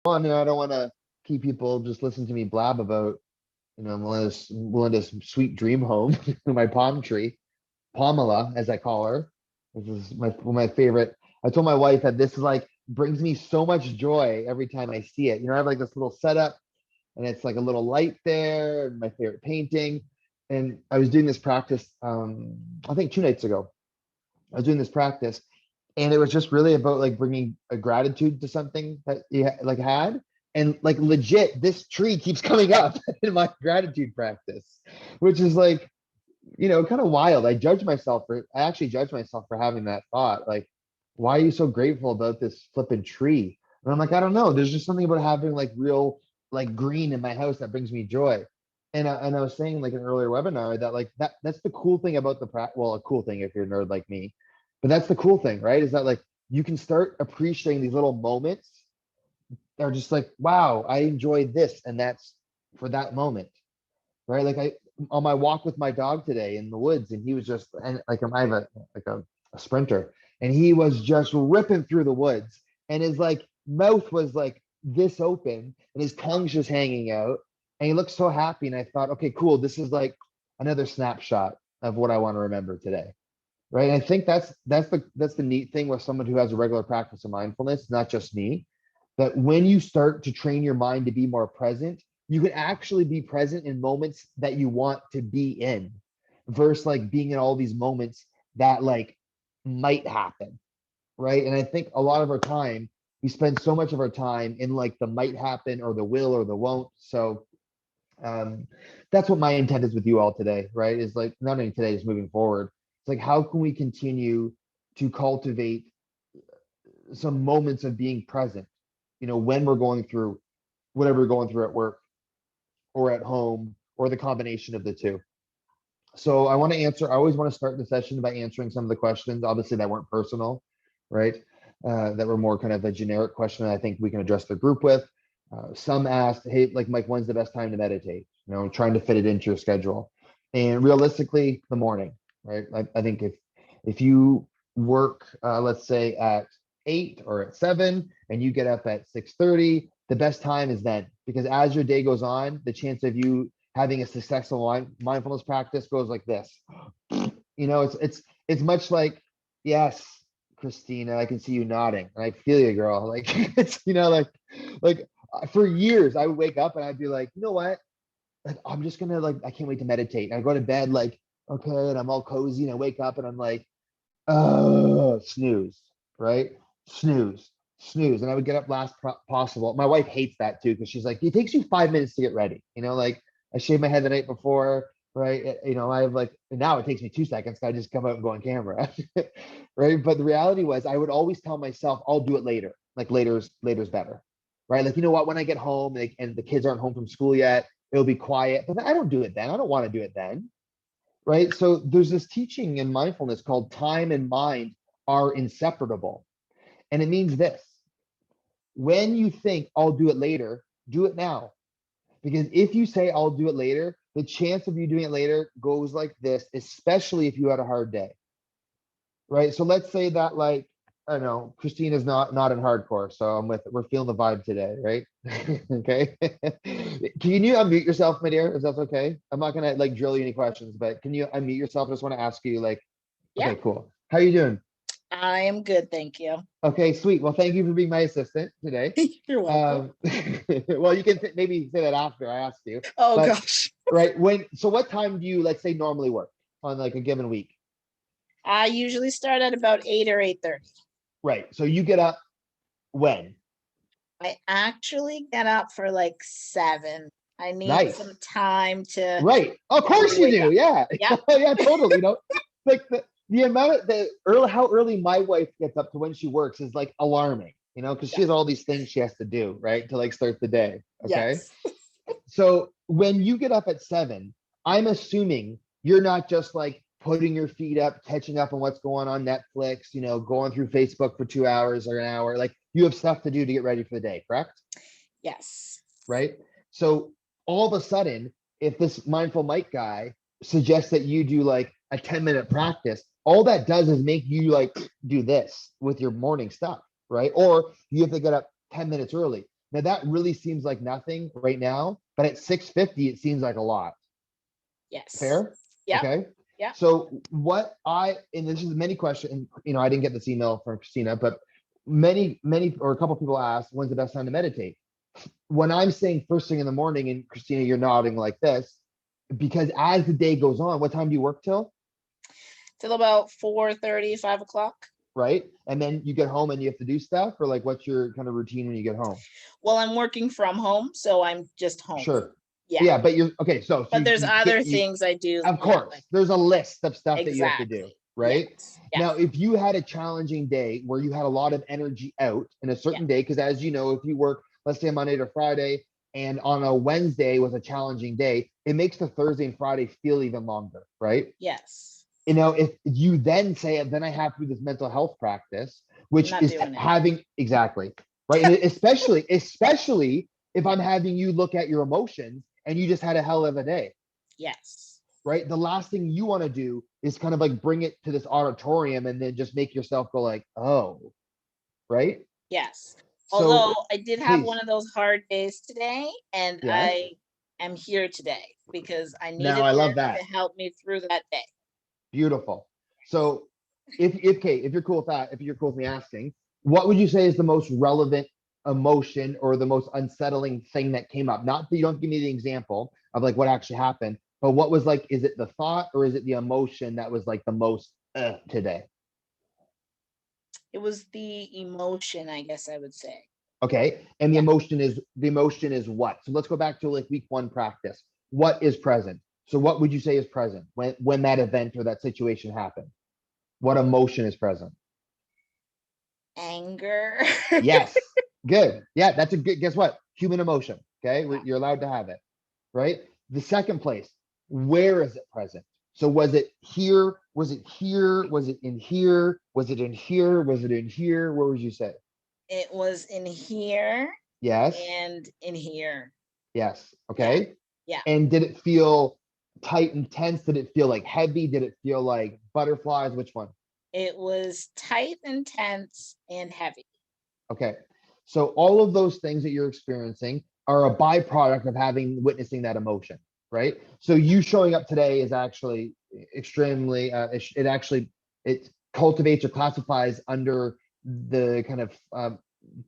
on, and I don't want to keep people just listening to me blab about, Melinda's sweet dream home, my palm tree, Pamela, as I call her. This is one of my favorite. I told my wife that this is like brings me so much joy every time I see it. I have like this little setup, and it's like a little light there, and my favorite painting. And I was doing this practice, I think 2 nights ago. I was doing this practice, and it was just really about like bringing a gratitude to something that you like had, and like legit this tree keeps coming up in my gratitude practice, which is like, kind of wild. I actually judge myself for having that thought, like, why are you so grateful about this flipping tree? And I'm like, I don't know, there's just something about having like real like green in my house that brings me joy. And I was saying like in an earlier webinar that like that's the cool thing about well, a cool thing if you're a nerd like me, but that's the cool thing, right? Is that like you can start appreciating these little moments that are just like, wow, I enjoy this, and that's for that moment, right? Like I on my walk with my dog today in the woods, and he was just, and like I have a sprinter, and he was just ripping through the woods, and his like mouth was like this open, and his tongue's just hanging out, and he looked so happy. And I thought, okay, cool, this is like another snapshot of what I want to remember today. Right. And I think that's the neat thing with someone who has a regular practice of mindfulness, not just me, that when you start to train your mind to be more present, you can actually be present in moments that you want to be in, versus like being in all these moments that like might happen. Right. And I think a lot of our time, we spend so much of our time in like the might happen or the will or the won't. So um, that's what my intent is with you all today, right? Is like not only today, is moving forward. It's like, how can we continue to cultivate some moments of being present, when we're going through whatever we're going through at work or at home, or the combination of the two. So I always want to start the session by answering some of the questions, obviously that weren't personal, right? That were more kind of a generic question that I think we can address the group with. Some asked, hey, like Mike, when's the best time to meditate? Trying to fit it into your schedule. And realistically, the morning, right? I think if you work, let's say at 8 or at 7, and you get up at 6:30, the best time is then, because as your day goes on, the chance of you having a successful mindfulness practice goes like this. It's much like, yes, Christina, I can see you nodding, and I feel you, girl. Like it's like for years I would wake up and I'd be like, you know what? Like I'm just gonna like I can't wait to meditate. And I go to bed like, okay, and I'm all cozy, and I wake up and I'm like, oh, snooze, right? Snooze, snooze. And I would get up last possible. My wife hates that too, because she's like, it takes you 5 minutes to get ready. Like I shave my head the night before, right? I have like, now it takes me 2 seconds. I just come out and go on camera, right? But the reality was, I would always tell myself, I'll do it later. Like later's better, right? Like, you know what? When I get home, and the kids aren't home from school yet, it'll be quiet. But I don't do it then. I don't want to do it then, right? So there's this teaching in mindfulness called time and mind are inseparable. And it means this: when you think I'll do it later, do it now. Because if you say I'll do it later, the chance of you doing it later goes like this, especially if you had a hard day, right? So let's say that, like, I don't know, Christina's not in hardcore, so we're feeling the vibe today, right? Okay. Can you unmute yourself, my dear, if that's okay? I'm not gonna like drill you any questions, but can you unmute yourself? I just want to ask you, like, Yeah, okay, cool. How are you doing? I am good, thank you. Okay, sweet. Well, thank you for being my assistant today. You're welcome. Well, you can maybe say that after I asked you, Oh but gosh. right, so what time do you, let's say, normally work on like a given week? I usually start at about 8 or 8:30. Right. So you get up when? I actually get up for like 7. I need Nice. some time to Right. Of course you wake do. up. Yeah. Yep. Yeah, totally. Like the amount of how early my wife gets up to when she works is like alarming, because she Yeah. has all these things she has to do, right? To like start the day. Okay. Yes. So when you get up at 7, I'm assuming you're not just like putting your feet up, catching up on what's going on Netflix, going through Facebook for 2 hours or an hour. Like you have stuff to do to get ready for the day, correct? Yes. Right. So all of a sudden, if this mindful Mike guy suggests that you do like a 10-minute practice, all that does is make you like do this with your morning stuff, right? Or you have to get up 10 minutes early. Now that really seems like nothing right now, but at 650, it seems like a lot. Yes. Fair? Yep. Okay. Yep. So and this is many questions, I didn't get this email from Christina, but many, or a couple people asked, when's the best time to meditate? When I'm saying first thing in the morning, and Christina, you're nodding like this, because as the day goes on, what time do you work till? Till about 4:30, 5 o'clock. Right? And then you get home and you have to do stuff, or like, what's your kind of routine when you get home? Well, I'm working from home, so I'm just home. Sure. Yeah. Yeah, but you're okay. So But there's other you, things I do. of Yeah, course, like, there's a list of stuff that you have to do, exactly. right? Yes. Now, Yes. if you had a challenging day where you had a lot of energy out in a certain day, because as you know, if you work, let's say Monday to Friday, and on a Wednesday was a challenging day, it makes the Thursday and Friday feel even longer, right? Yes. You know, if you then say, then I have to do this mental health practice, which Not is doing it. having exactly right, and especially if I'm having you look at your emotions and you just had a hell of a day. Yes. Right. The last thing you want to do is kind of like bring it to this auditorium and then just make yourself go like, oh, right. Yes. Although So I did have please, one of those hard days today, and yes. I am here today because I Now needed I love this that. to help me through that day. Beautiful. So if you're cool with that, if you're cool with me asking, what would you say is the most relevant emotion or the most unsettling thing that came up? Not that you don't give me the example of like what actually happened, but what was like, is it the thought or is it the emotion that was like the most today? It was the emotion, I guess I would say. Okay. And Yeah. the emotion is what? So let's go back to like week one practice. What is present? So what would you say is present when that event or that situation happened? What emotion is present? Anger. Yes. Good. Yeah, that's a good, guess what? Human emotion. Okay. Yeah. You're allowed to have it. Right. The second place, where is it present? So was it here? Was it here? Was it in here? Was it in here? Was it in here? Where would you say? It was in here Yes. and in here. Yes. Yeah. Okay. Yeah. And did it feel tight and tense? Did it feel like heavy? Did it feel like butterflies? Which one? It was tight and tense and heavy. Okay. So all of those things that you're experiencing are a byproduct of having witnessing that emotion, right? So you showing up today is actually extremely it actually it cultivates or classifies under the kind of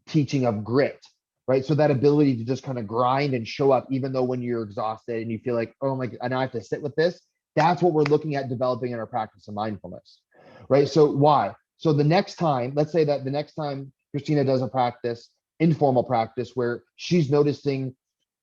teaching of grit, right? So that ability to just kind of grind and show up even though when you're exhausted and you feel like, oh my, and I have to sit with this. That's what we're looking at developing in our practice of mindfulness, right? So why? So the next time, let's say that the next time Christina does a practice, informal practice, where she's noticing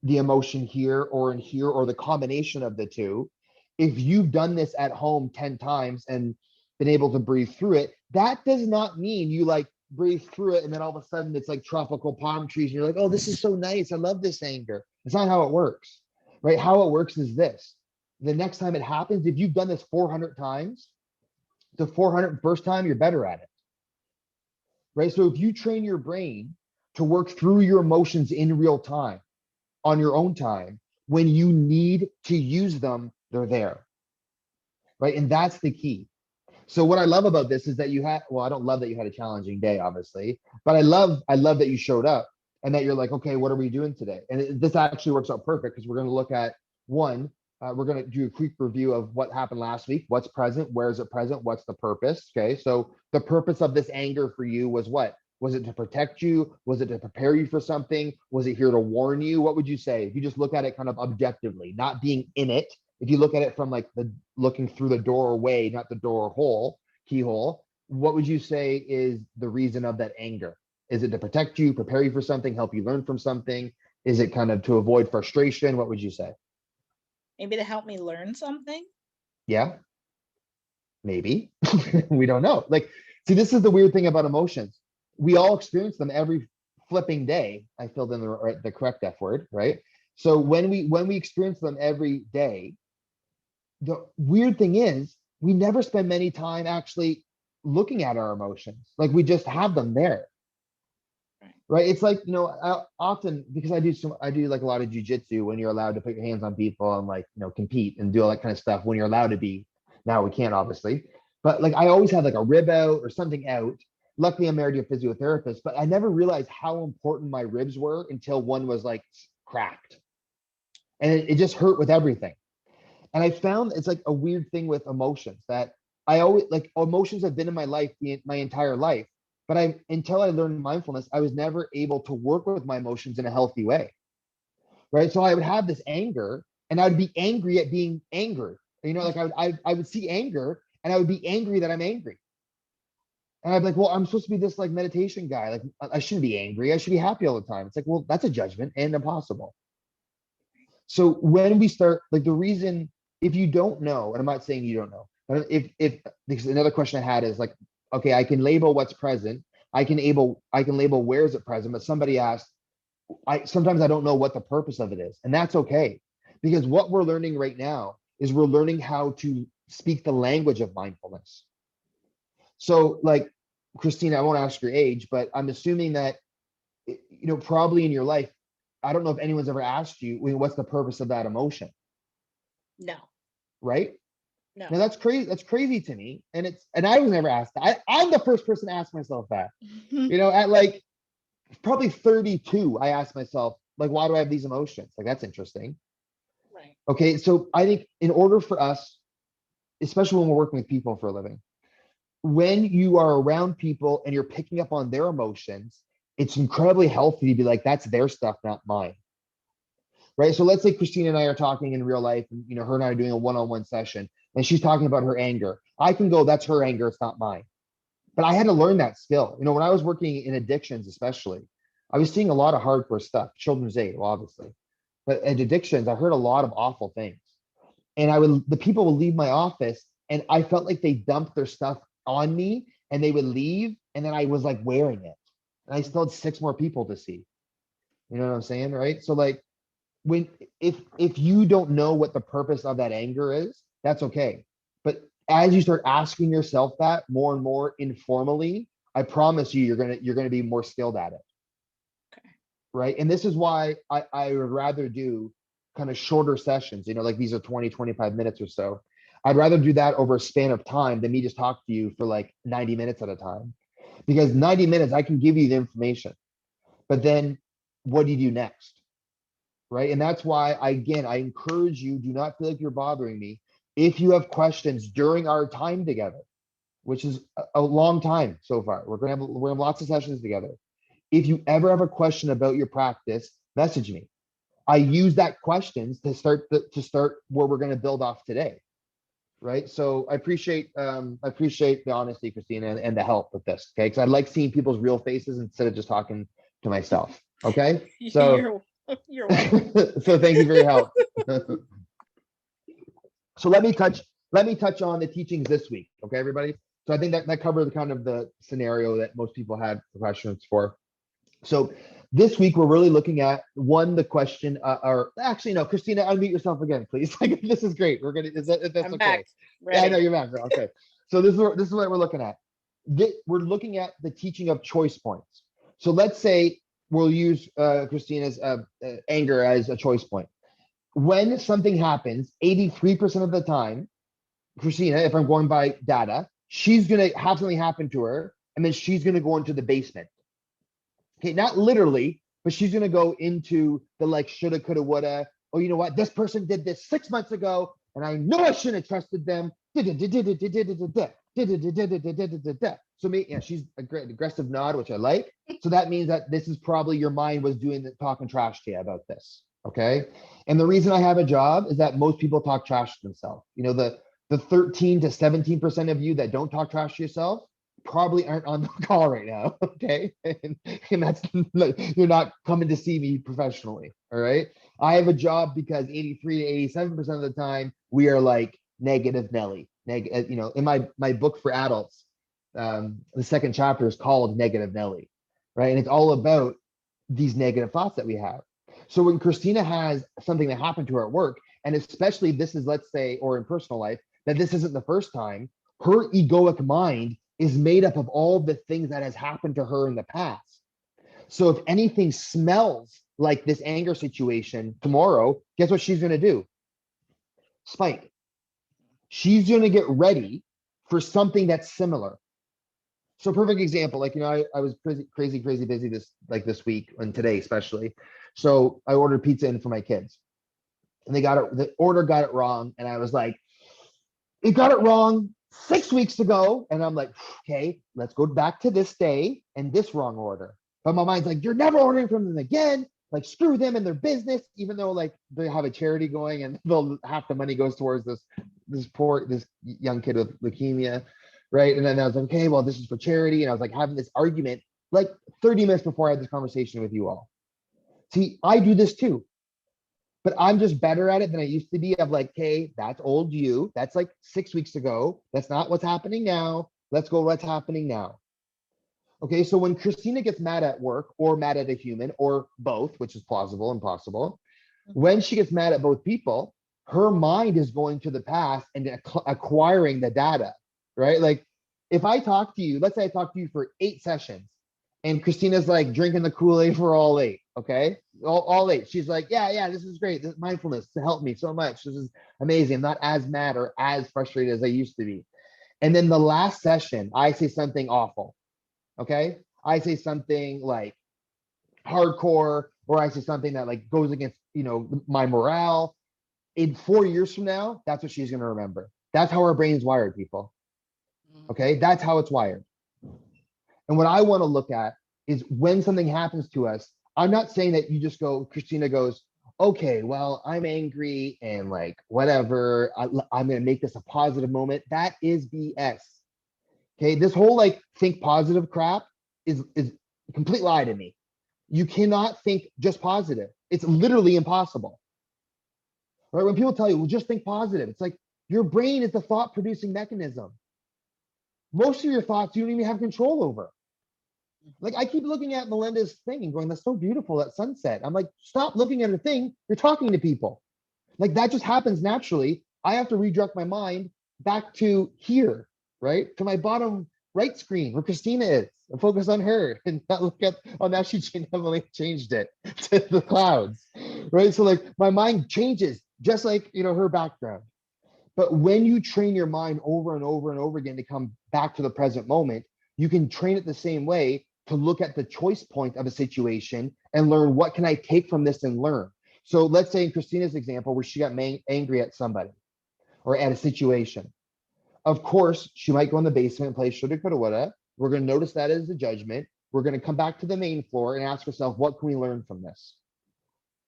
the emotion here or in here or the combination of the two, if you've done this at home 10 times and been able to breathe through it, that does not mean you like breathe through it and then all of a sudden it's like tropical palm trees and you're like, oh, this is so nice. I love this anger. It's not how it works, right? How it works is this. The next time it happens, if you've done this 400 times, the 401st time, you're better at it, right? So if you train your brain to work through your emotions in real time, on your own time, when you need to use them, they're there, right? And that's the key. So what I love about this is that you had, well, I don't love that you had a challenging day, obviously, but I love that you showed up and that you're like, okay, what are we doing today? And this actually works out perfect because we're going to look at one, we're going to do a quick review of what happened last week, what's present, where is it present, what's the purpose? Okay, so the purpose of this anger for you was what? Was it to protect you? Was it to prepare you for something? Was it here to warn you? What would you say if you just look at it kind of objectively, not being in it? If you look at it from like the looking through the doorway, not the door hole, keyhole, what would you say is the reason of that anger? Is it to protect you, prepare you for something, help you learn from something? Is it kind of to avoid frustration? What would you say? Maybe to help me learn something. Yeah, maybe. We don't know. Like, see, this is the weird thing about emotions. We all experience them every flipping day. I filled in the correct F word, right? So when we experience them every day, the weird thing is we never spend many time actually looking at our emotions. Like we just have them there, Right. right? It's like, I often, because I do like a lot of jujitsu when you're allowed to put your hands on people and like, compete and do all that kind of stuff when you're allowed to be. Now we can't obviously, but like I always have like a rib out or something out luckily I'm married to a physiotherapist, but I never realized how important my ribs were until one was like cracked. And it just hurt with everything. And I found it's like a weird thing with emotions that I always like emotions have been in my life my entire life. But until I learned mindfulness, I was never able to work with my emotions in a healthy way. Right. So I would have this anger and I'd be angry at being angry. Like I would see anger and I would be angry that I'm angry. And I'd be like, well, I'm supposed to be this like meditation guy. Like I shouldn't be angry. I should be happy all the time. It's like, well, that's a judgment and impossible. So when we start, like the reason, if you don't know, and I'm not saying you don't know, but if because another question I had is like, okay, I can label what's present. I can label where is it present, but somebody asked, sometimes I don't know what the purpose of it is. And that's okay. Because what we're learning right now is we're learning how to speak the language of mindfulness. So like Christina, I won't ask your age, but I'm assuming that probably in your life, I don't know if anyone's ever asked you, what's the purpose of that emotion? No. Right? No. Now that's crazy. That's crazy to me. And I was never asked that. I'm the first person to ask myself that. At like probably 32, I asked myself, like, why do I have these emotions? Like, that's interesting. Right. Okay. So I think in order for us, especially when we're working with people for a living, when you are around people and you're picking up on their emotions, it's incredibly healthy to be like, that's their stuff, not mine. Right. So let's say Christina and I are talking in real life, and her and I are doing a one-on-one session, and she's talking about her anger. I can go, that's her anger, it's not mine. But I had to learn that skill. When I was working in addictions, especially, I was seeing a lot of hardcore stuff, children's aid, well, obviously. But at addictions, I heard a lot of awful things. And the people would leave my office and I felt like they dumped their stuff on me and they would leave. And then I was like wearing it. And I still had 6 more people to see. You know what I'm saying? Right. So like if you don't know what the purpose of that anger is, that's okay. But as you start asking yourself that more and more informally, I promise you, you're gonna be more skilled at it. Okay. Right. And this is why I would rather do kind of shorter sessions, like these are 20, 25 minutes or so. I'd rather do that over a span of time than me just talk to you for like 90 minutes at a time. Because 90 minutes, I can give you the information. But then what do you do next? Right. And that's why I encourage you, do not feel like you're bothering me. If you have questions during our time together, which is a long time so far, we're gonna have lots of sessions together. If you ever have a question about your practice, message me. I use that questions to start where we're going to build off today. Right. So I appreciate the honesty, Christina, and the help with this. Okay. Because I like seeing people's real faces instead of just talking to myself. Okay. So you're welcome. so thank you for your help. So let me touch on the teachings this week. Okay, everybody. So I think that covered kind of the scenario that most people had questions for. So this week we're really looking at the question, or actually no, Christina, unmute yourself again, please. This is great. We're gonna, if that's I'm okay. back. Yeah, I Ready. know you're back. Okay. So this is what we're looking at. We're looking at the teaching of choice points. So let's say we'll use Christina's anger as a choice point. When something happens, 83% of the time, Christina, if I'm going by data, she's gonna have something happen to her, and then she's gonna go into the basement. Okay, not literally, but she's gonna go into the like shoulda, coulda, woulda. Oh, you know what? This person did this 6 months ago, and I know I shouldn't have trusted them. So she's aggressive nod, which I like. So that means that this is probably your mind was doing the talking trash to you about this. Okay. And the reason I have a job is that most people talk trash to themselves. The 13 to 17% of you that don't talk trash to yourself probably aren't on the call right now. Okay. And that's, you're not coming to see me professionally. All right. I have a job because 83 to 87% of the time we are like negative Nelly. In my book for adults, the second chapter is called Negative Nelly, right? And it's all about these negative thoughts that we have. So when Christina has something that happened to her at work, and especially this is, let's say, or in personal life, that this isn't the first time, her egoic mind is made up of all the things that has happened to her in the past. So if anything smells like this anger situation tomorrow, guess what she's going to do? Spike. She's going to get ready for something that's similar. So perfect example, like, I was crazy busy this week and today especially. So I ordered pizza in for my kids and the order got it wrong. And I was like, it got it wrong 6 weeks ago. And I'm like, okay, let's go back to this day and this wrong order. But my mind's like, you're never ordering from them again. Like, screw them and their business, even though like they have a charity going and half the money goes towards this young kid with leukemia. Right. And then I was like, okay, well, this is for charity. And I was like having this argument like 30 minutes before I had this conversation with you all. See, I do this too, but I'm just better at it than I used to be. Of like, hey, that's old you. That's like 6 weeks ago. That's not what's happening now. Let's go, what's happening now. Okay, so when Christina gets mad at work or mad at a human or both, which is plausible and possible, when she gets mad at both people, her mind is going to the past and acquiring the data, right? Like if I talk to you, let's say I talk to you for 8 sessions and Christina's like drinking the Kool-Aid for all 8, okay? All 8. She's like, yeah, this is great. This mindfulness to help me so much. This is amazing. I'm not as mad or as frustrated as I used to be. And then the last session, I say something awful, okay? I say something like hardcore, or I say something that like goes against, my morale. In 4 years from now, that's what she's going to remember. That's how our brain's wired, people. Okay, that's how it's wired. And what I want to look at is when something happens to us, I'm not saying that you just go, Christina goes, okay, well, I'm angry and like whatever, I'm going to make this a positive moment. That is BS. Okay, this whole like think positive crap is a complete lie to me. You cannot think just positive. It's literally impossible. Right? When people tell you, well, just think positive, it's like your brain is the thought producing mechanism. Most of your thoughts you don't even have control over. Like I keep looking at Melinda's thing and going, that's so beautiful, that sunset. I'm like, stop looking at her thing. You're talking to people. Like that just happens naturally. I have to redirect my mind back to here, right? To my bottom right screen where Christina is and focus on her and not look at, oh, now she definitely changed it to the clouds, right? So like my mind changes just like, her background. But when you train your mind over and over and over again to come back to the present moment, you can train it the same way to look at the choice point of a situation and learn what can I take from this and learn. So let's say in Christina's example where she got angry at somebody or at a situation. Of course, she might go in the basement and play shoulda, coulda, woulda. We're going to notice that as a judgment. We're going to come back to the main floor and ask herself, what can we learn from this?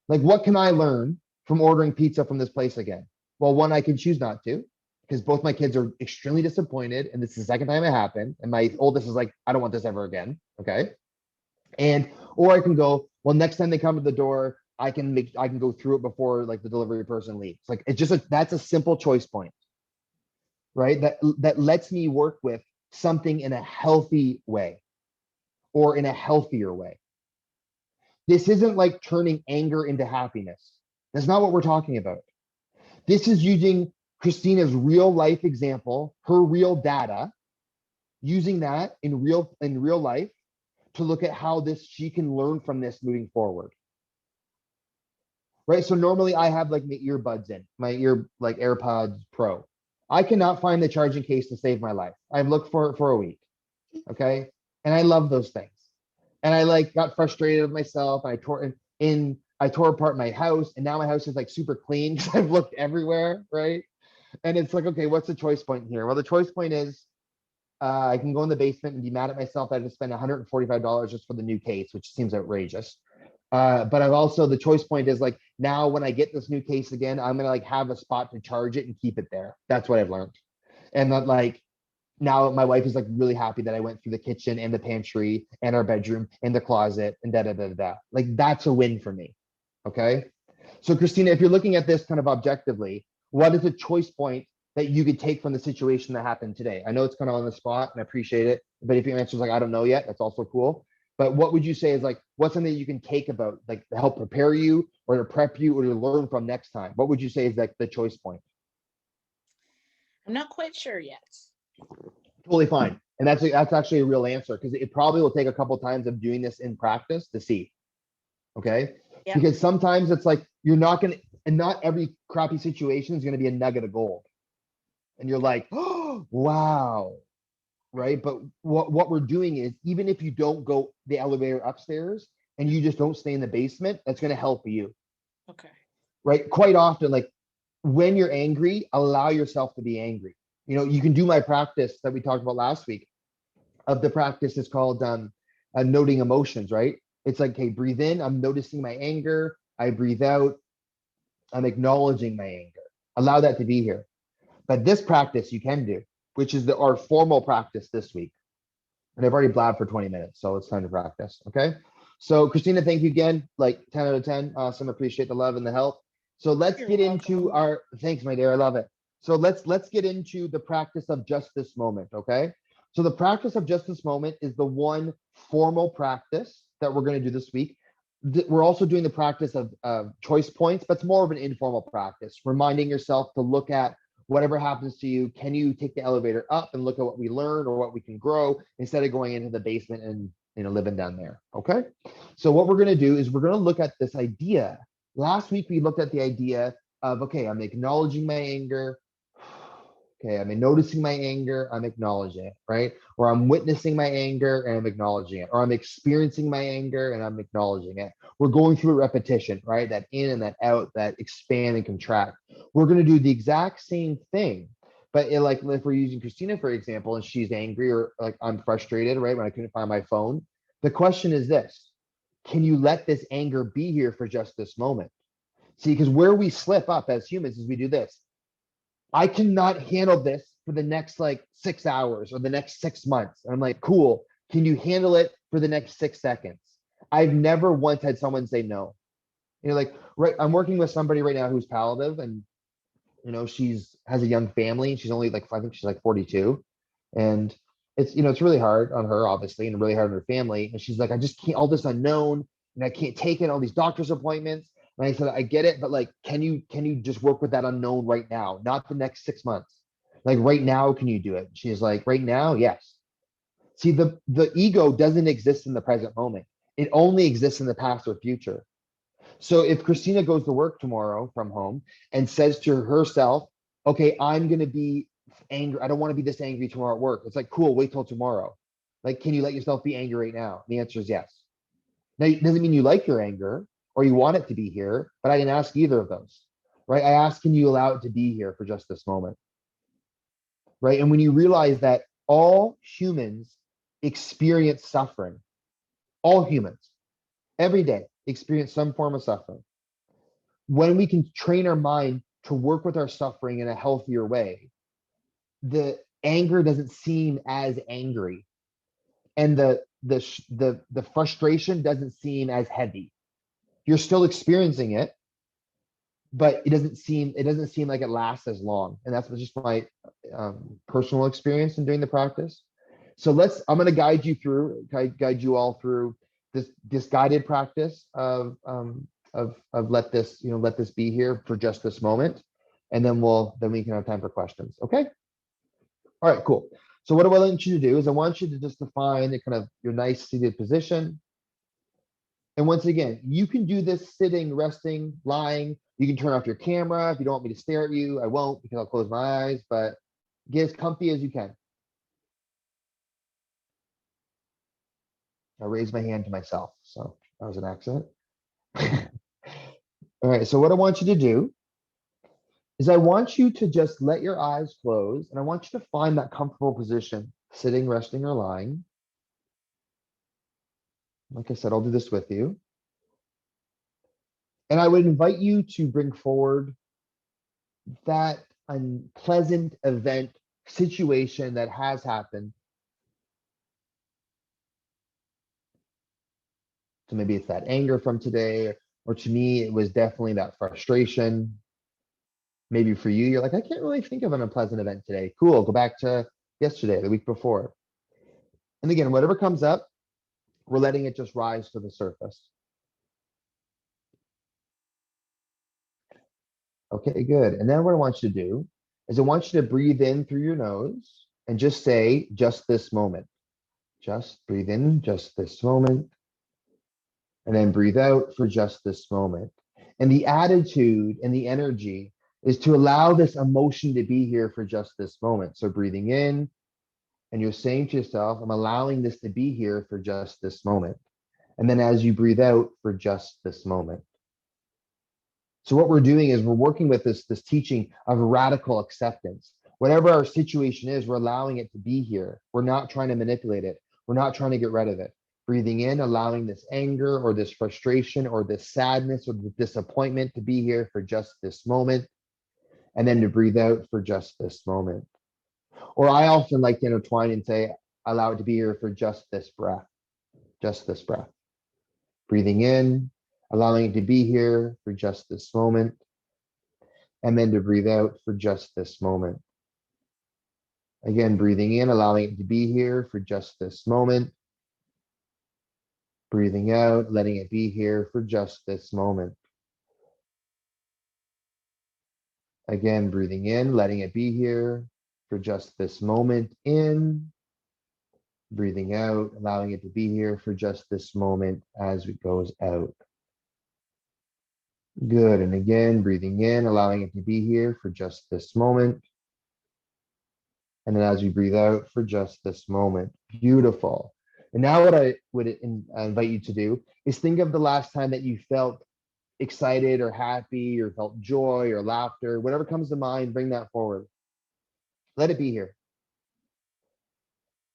Like, what can I learn from ordering pizza from this place again? Well, one, I can choose not to because both my kids are extremely disappointed. And this is the second time it happened. And my oldest is like, I don't want this ever again. Okay. Or I can go, well, next time they come to the door, I can go through it before like the delivery person leaves. Like it's just that's a simple choice point, right? That lets me work with something in a healthy way or in a healthier way. This isn't like turning anger into happiness. That's not what we're talking about. This is using Christina's real life example, her real data, using that in real life to look at how she can learn from this moving forward. Right? So normally I have like my earbuds in, my like AirPods Pro. I cannot find the charging case to save my life. I've looked for it for a week. Okay. And I love those things. And I like got frustrated with myself. I tore apart my house and now my house is like super clean because I've looked everywhere. Right. And it's like, okay, what's the choice point here? Well, the choice point is I can go in the basement and be mad at myself that I just spent $145 just for the new case, which seems outrageous. But I've also, the choice point is like, now when I get this new case again, I'm going to like have a spot to charge it and keep it there. That's what I've learned. And that like, now my wife is like really happy that I went through the kitchen and the pantry and our bedroom and the closet and da. Like that's a win for me. Okay. So Christina, if you're looking at this kind of objectively, what is a choice point that you could take from the situation that happened today? I know it's kind of on the spot and I appreciate it, but if your answer is like, I don't know yet, that's also cool. But what would you say is like, what's something you can take about like to help prepare you or to prep you or to learn from next time? What would you say is like the choice point? I'm not quite sure yet. Totally fine. And that's actually a real answer because it probably will take a couple of times of doing this in practice to see. Okay. Yeah. Because sometimes it's like, you're not going to, and not every crappy situation is going to be a nugget of gold. And you're like, oh, wow. right? But what we're doing is, even if you don't go the elevator upstairs and you just don't stay in the basement, that's going to help you, Okay. right? Quite often, like when you're angry, allow yourself to be angry. You can do my practice that we talked about last week. Of the practice is called noting emotions, right? It's like, hey, breathe in, I'm noticing my anger. I breathe out, I'm acknowledging my anger. Allow that to be here. But this practice you can do, which is our formal practice this week. And I've already blabbed for 20 minutes, so it's time to practice. Okay. So Christina, thank you again. Like 10 out of 10. Awesome. Appreciate the love and the help. So let's You're get into welcome. our thanks, my dear. I love it. So let's get into the practice of just this moment. Okay. So the practice of just this moment is the one formal practice that we're going to do this week. We're also doing the practice of choice points, but it's more of an informal practice, reminding yourself to look at whatever happens to you. Can you take the elevator up and look at what we learned or what we can grow instead of going into the basement and living down there? Okay. So what we're going to do is we're going to look at this idea. Last week we looked at the idea of, okay, I'm acknowledging my anger. Okay, I'm noticing my anger, I'm acknowledging it, right? Or I'm witnessing my anger and I'm acknowledging it. Or I'm experiencing my anger and I'm acknowledging it. We're going through a repetition, right? That in and that out, that expand and contract. We're going to do the exact same thing. But like if we're using Christina, for example, and she's angry or like I'm frustrated, right? When I couldn't find my phone. The question is this: can you let this anger be here for just this moment? See, because where we slip up as humans is we do this. I cannot handle this for the next like 6 hours or the next 6 months. And I'm like, cool. Can you handle it for the next 6 seconds? I've never once had someone say no. Like, right, I'm working with somebody right now who's palliative, and she's has a young family. She's only like, I think she's like 42. And it's really hard on her, obviously, and really hard on her family. And she's like, I just can't, all this unknown, and I can't take it, all these doctor's appointments. And I said, I get it, but like, can you just work with that unknown right now, not the next 6 months? Like right now, can you do it? She's like, right now, yes. See, the ego doesn't exist in the present moment. It only exists in the past or future. So if Christina goes to work tomorrow from home and says to herself, okay, I'm going to be angry. I don't want to be this angry tomorrow at work. It's like, cool, wait till tomorrow. Like, can you let yourself be angry right now? The answer is yes. Now, it doesn't mean you like your anger or you want it to be here, but I didn't ask either of those, right? I asked, can you allow it to be here for just this moment, right? And when you realize that all humans experience suffering, all humans, every day experience some form of suffering. When we can train our mind to work with our suffering in a healthier way, the anger doesn't seem as angry, and the frustration doesn't seem as heavy. You're still experiencing it, but it doesn't seem like it lasts as long. And that's just my personal experience in doing the practice. So I'm going to guide you all through this guided practice of let this be here for just this moment, and then we can have time for questions. Okay. All right. Cool. So what I want you to do is I want you to just define the kind of your nice seated position. And once again, you can do this sitting, resting, lying. You can turn off your camera if you don't want me to stare at you. I won't, because I'll close my eyes, but get as comfy as you can. I raised my hand to myself, so that was an accident. All right, so what I want you to do is I want you to just let your eyes close, and I want you to find that comfortable position, sitting, resting, or lying. Like I said, I'll do this with you. And I would invite you to bring forward that unpleasant event, situation that has happened. So maybe it's that anger from today, or to me, it was definitely that frustration. Maybe for you, you're like, I can't really think of an unpleasant event today. Cool, go back to yesterday, the week before. And again, whatever comes up, we're letting it just rise to the surface. Okay, good. And then what I want you to do is I want you to breathe in through your nose and just say, just this moment. Just breathe in, just this moment. And then breathe out for just this moment. And the attitude and the energy is to allow this emotion to be here for just this moment. So breathing in And you're saying to yourself, I'm allowing this to be here for just this moment. And then as you breathe out, for just this moment. So what we're doing is we're working with this teaching of radical acceptance. Whatever our situation is, we're allowing it to be here. We're not trying to manipulate it. We're not trying to get rid of it. Breathing in, allowing this anger or this frustration or this sadness or the disappointment to be here for just this moment. And then to breathe out for just this moment. Or I often like to intertwine and say, allow it to be here for just this breath, just this breath. Breathing in, allowing it to be here for just this moment, and then to breathe out for just this moment. Again, breathing in, allowing it to be here for just this moment. Breathing out, letting it be here for just this moment. Again, breathing in, letting it be here for just this moment in. Breathing out, allowing it to be here for just this moment as it goes out. Good. And again, breathing in, allowing it to be here for just this moment. And then as we breathe out for just this moment. Beautiful. And now what I would invite you to do is think of the last time that you felt excited or happy or felt joy or laughter, whatever comes to mind, bring that forward. Let it be here.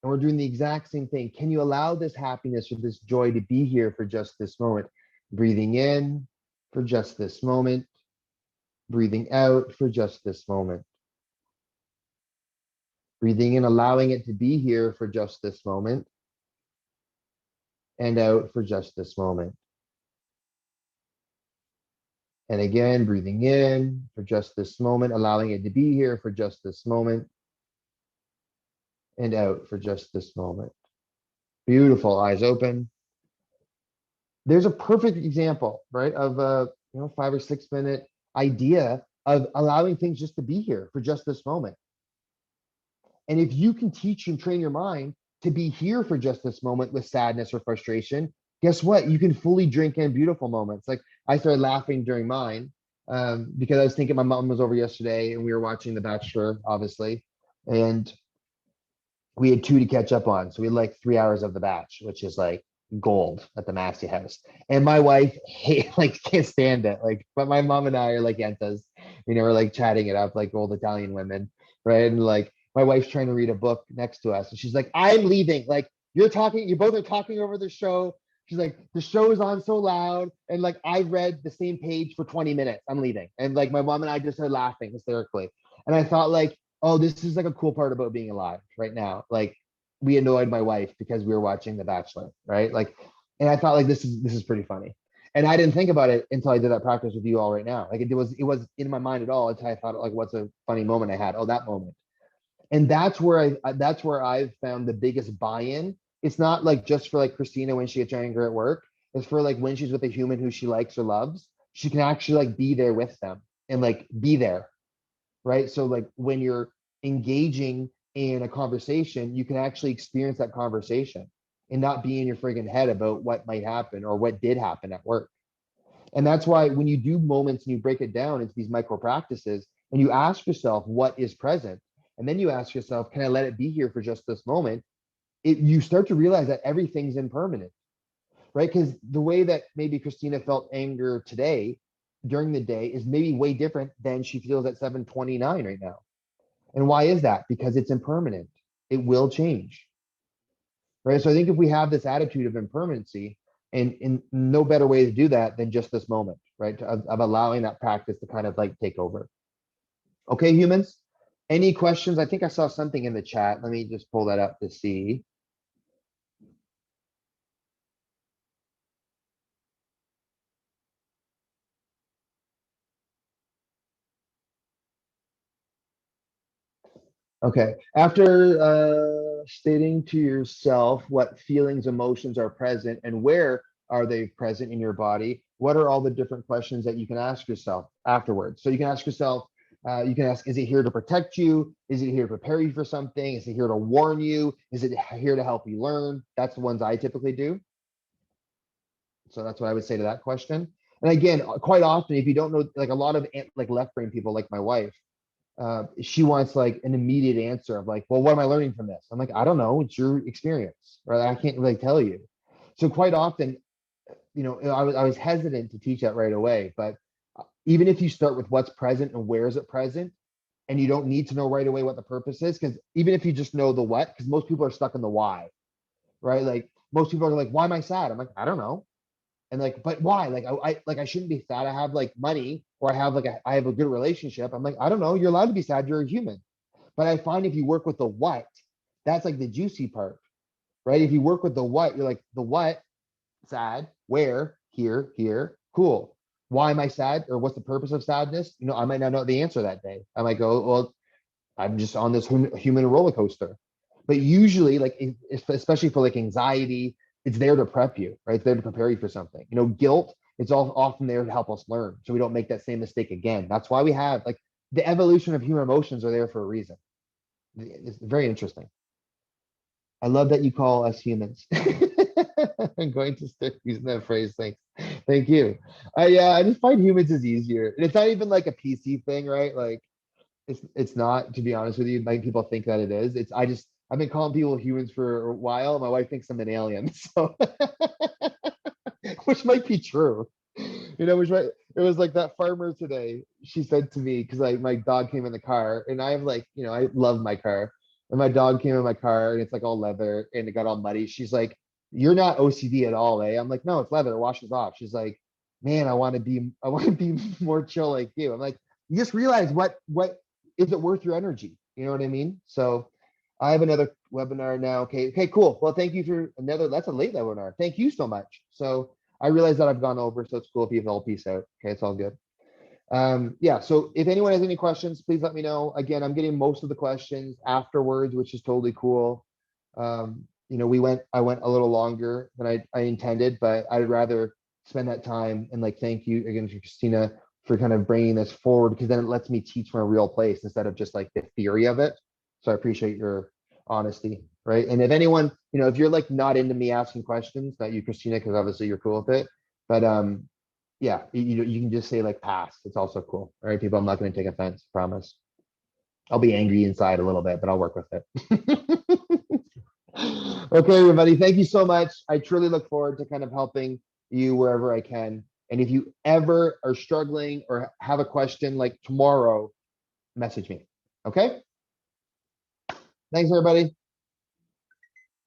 And we're doing the exact same thing. Can you allow this happiness or this joy to be here for just this moment? Breathing in for just this moment. Breathing out for just this moment. Breathing in, allowing it to be here for just this moment. And out for just this moment. And again, breathing in for just this moment, allowing it to be here for just this moment. And out for just this moment. Beautiful. Eyes open. There's a perfect example, right, of a 5 or 6 minute idea of allowing things just to be here for just this moment. And if you can teach and train your mind to be here for just this moment with sadness or frustration, guess what? You can fully drink in beautiful moments. Like I started laughing during mine because I was thinking my mom was over yesterday and we were watching The Bachelor, obviously. And we had 2 to catch up on. So we had like 3 hours of The Batch, which is like gold at the Masse house. And my wife can't stand it. But my mom and I are like yentas. We're like chatting it up like old Italian women, right? And like my wife's trying to read a book next to us, and she's like, "I'm leaving. Like you're talking, you both are talking over the show." She's like, "The show is on so loud, and like I read the same page for 20 minutes. I'm leaving." And like my mom and I just started laughing hysterically. And I thought like, oh, this is like a cool part about being alive right now. Like we annoyed my wife because we were watching The Bachelor, right? Like, and I thought like this is pretty funny. And I didn't think about it until I did that practice with you all right now. Like it was in my mind at all until I thought like, what's a funny moment I had? Oh, that moment. And that's where I've found the biggest buy-in. It's not like just for like Christina when she gets angry at work. It's for like when she's with a human who she likes or loves, she can actually like be there with them and like be there, right? So like when you're engaging in a conversation, you can actually experience that conversation and not be in your friggin' head about what might happen or what did happen at work. And that's why when you do moments and you break it down into these micro practices and you ask yourself what is present, and then you ask yourself, can I let it be here for just this moment? You start to realize that everything's impermanent, right? Because the way that maybe Christina felt anger today during the day is maybe way different than she feels at 7:29 right now. And why is that? Because it's impermanent. It will change, right? So I think if we have this attitude of impermanency, and in no better way to do that than just this moment, right? Of allowing that practice to kind of like take over. Okay, humans, any questions? I think I saw something in the chat. Let me just pull that up to see. Okay. After stating to yourself what feelings, emotions are present and where are they present in your body, what are all the different questions that you can ask yourself afterwards? So you can ask yourself, you can ask, is it here to protect you? Is it here to prepare you for something? Is it here to warn you? Is it here to help you learn? That's the ones I typically do. So that's what I would say to that question. And again, quite often, if you don't know, like a lot of like left brain people, like my wife, she wants like an immediate answer of like, well, what am I learning from this? I'm like, I don't know. It's your experience, right? I can't really tell you. So quite often, I was hesitant to teach that right away, but even if you start with what's present and where is it present, and you don't need to know right away what the purpose is, because even if you just know the what, because most people are stuck in the why, right? Like most people are like, why am I sad? I'm like, I don't know. And like, but why? Like I shouldn't be sad. I have like money, or I have a good relationship. I'm like, I don't know. You're allowed to be sad. You're a human. But I find if you work with the what, that's like the juicy part, right? If you work with the what, you're like, the what, sad, where, here, cool. Why am I sad? Or what's the purpose of sadness? I might not know the answer that day. I might go, well, I'm just on this human roller coaster. But usually, like, especially for like anxiety, it's there to prep you, right? It's there to prepare you for something. Guilt, it's all often there to help us learn so we don't make that same mistake again. That's why we have like the evolution of human emotions are there for a reason. It's very interesting. I love that you call us humans. I'm going to start using that phrase. Thanks. Thank you. I just find humans is easier. And it's not even like a PC thing, right? Like it's not, to be honest with you. Like people think that it is. I've been calling people humans for a while. My wife thinks I'm an alien. So which might be true. Which might it was like that farmer today. She said to me, because my dog came in the car, and I have like, I love my car. And my dog came in my car and it's like all leather and it got all muddy. She's like, you're not OCD at all, eh? I'm like, no, it's leather, it washes off. She's like, man, I want to be more chill like you. I'm like, you just realize what is it worth your energy? You know what I mean? So I have another webinar now. Okay, cool. Well, thank you for that's a late webinar. Thank you so much. So I realize that I've gone over, so it's cool if you have all peace out. Okay, it's all good. Yeah, so if anyone has any questions, please let me know. Again, I'm getting most of the questions afterwards, which is totally cool. I went a little longer than I intended, but I'd rather spend that time and like thank you again to Christina for kind of bringing this forward, because then it lets me teach from a real place instead of just like the theory of it. So I appreciate your honesty, right? And if anyone, if you're like not into me asking questions, not you, Christina, because obviously you're cool with it, but yeah, you can just say like pass. It's also cool. All right, people, I'm not going to take offense, promise. I'll be angry inside a little bit, but I'll work with it. Okay, everybody, thank you so much. I truly look forward to kind of helping you wherever I can. And if you ever are struggling or have a question like tomorrow, message me. Okay? Thanks, everybody.